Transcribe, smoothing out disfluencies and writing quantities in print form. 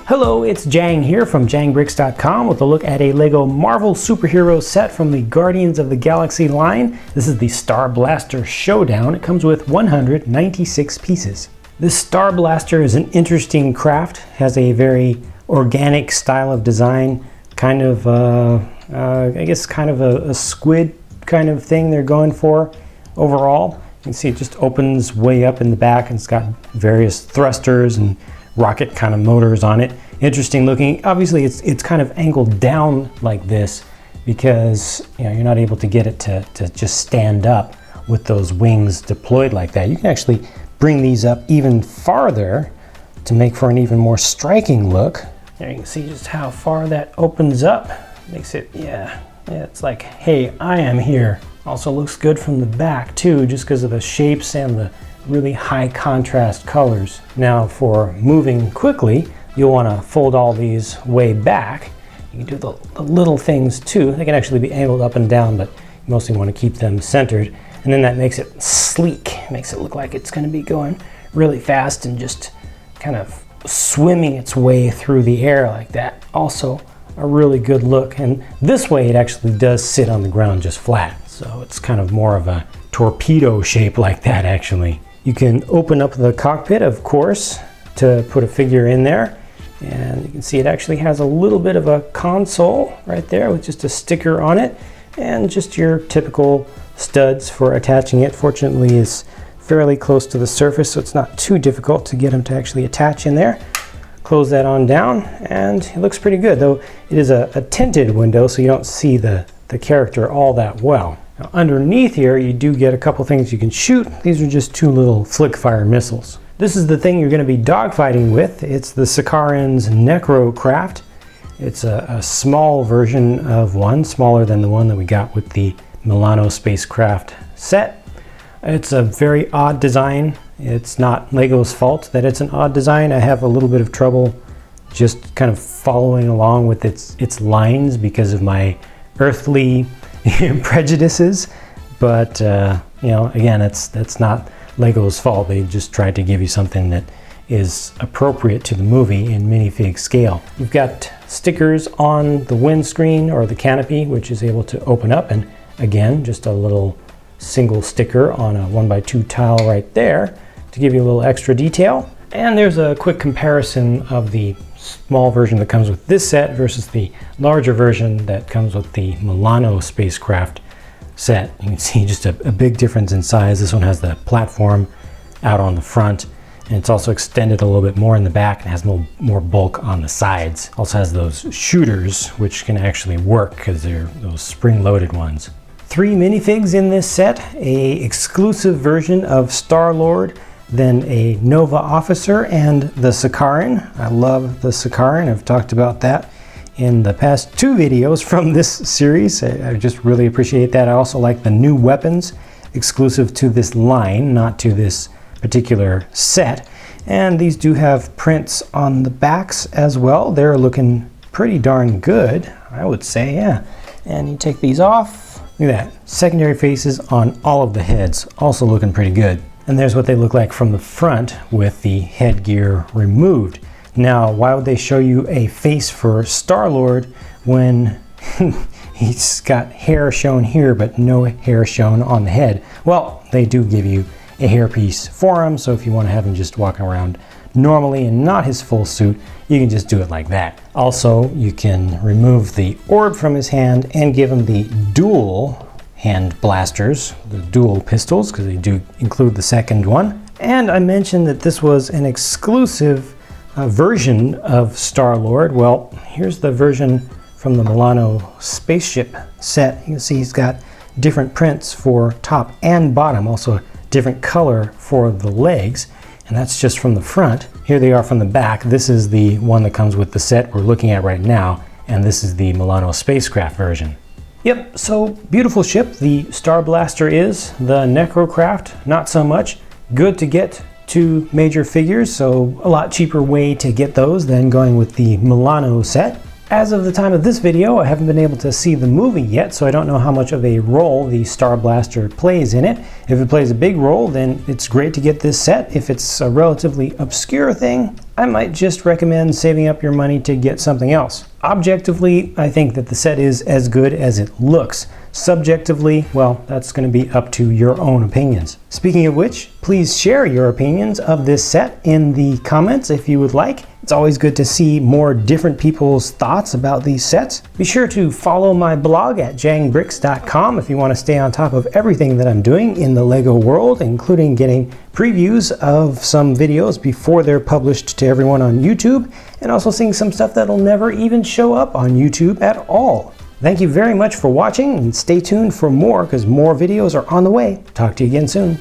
Hello, it's Jang here from JangBricks.com with a look at a LEGO Marvel superhero set from the Guardians of the Galaxy line. This is the Starblaster Showdown. It comes with 196 pieces. This Starblaster is an interesting craft, has a very organic style of design, kind of, I guess kind of a squid kind of thing they're going for overall. You can see it just opens way up in the back and it's got various thrusters and rocket kind of motors on it. Interesting looking. Obviously it's kind of angled down like this because you're not able to get it to just stand up with those wings deployed like that. You can actually bring these up even farther to make for an even more striking look. There you can see just how far that opens up. Makes it, yeah, it's like, hey, I am here. Also looks good from the back too, just because of the shapes and the really high contrast colors. Now for moving quickly, you'll want to fold all these way back. You can do the little things too. They can actually be angled up and down, but you mostly want to keep them centered. And then that makes it sleek, makes it look like it's going to be going really fast and just kind of swimming its way through the air like that. Also a really good look. And this way it actually does sit on the ground just flat. So it's kind of more of a torpedo shape like that actually. You can open up the cockpit, of course, to put a figure in there. And you can see it actually has a little bit of a console right there with just a sticker on it and just your typical studs for attaching it. Fortunately, it's fairly close to the surface, so it's not too difficult to get them to actually attach in there. Close that on down and it looks pretty good, though it is a tinted window, so you don't see the character all that well. Now, underneath here, you do get a couple things you can shoot. These are just two little flick fire missiles. This is the thing you're going to be dogfighting with. It's the Sakaran's Necrocraft. It's a small version of one, smaller than the one that we got with the Milano spacecraft set. It's a very odd design. It's not LEGO's fault that it's an odd design. I have a little bit of trouble just kind of following along with its lines because of my earthly prejudices, but again, that's not LEGO's fault. They just tried to give you something that is appropriate to the movie in minifig scale. You've got stickers on the windscreen or the canopy, which is able to open up, and again, just a little single sticker on a 1x2 tile right there to give you a little extra detail. And there's a quick comparison of the small version that comes with this set versus the larger version that comes with the Milano spacecraft set. You can see just a big difference in size. This one has the platform out on the front, and it's also extended a little bit more in the back and has more bulk on the sides. Also has those shooters, which can actually work because they're those spring-loaded ones. 3 minifigs in this set, a exclusive version of Star-Lord, then a Nova officer, and the Sakaran. I love the Sakaran. I've talked about that in the past 2 videos from this series. I just really appreciate that. I also like the new weapons exclusive to this line, not to this particular set. And these do have prints on the backs as well. They're looking pretty darn good, I would say, yeah. And you take these off. Look at that. Secondary faces on all of the heads, also looking pretty good. And there's what they look like from the front with the headgear removed. Now, why would they show you a face for Star-Lord when he's got hair shown here but no hair shown on the head? Well, they do give you a hairpiece for him, so if you want to have him just walking around normally and not his full suit, you can just do it like that. Also, you can remove the orb from his hand and give him the dual hand blasters, the dual pistols, because they do include the second one. And I mentioned that this was an exclusive version of Star-Lord. Well, here's the version from the Milano spaceship set. You can see he's got different prints for top and bottom, also a different color for the legs, and that's just from the front. Here they are from the back. This is the one that comes with the set we're looking at right now, and this is the Milano spacecraft version. Yep, so beautiful ship the Starblaster is. The Necrocraft, not so much. Good to get 2 major figures, so a lot cheaper way to get those than going with the Milano set. As of the time of this video, I haven't been able to see the movie yet, so I don't know how much of a role the Starblaster plays in it. If it plays a big role, then it's great to get this set. If it's a relatively obscure thing, I might just recommend saving up your money to get something else. Objectively, I think that the set is as good as it looks. Subjectively, well, that's going to be up to your own opinions. Speaking of which, please share your opinions of this set in the comments if you would like. It's always good to see more different people's thoughts about these sets. Be sure to follow my blog at jangbricks.com if you want to stay on top of everything that I'm doing in the LEGO world, including getting previews of some videos before they're published to everyone on YouTube, and also seeing some stuff that'll never even show up on YouTube at all. Thank you very much for watching, and stay tuned for more because more videos are on the way. Talk to you again soon.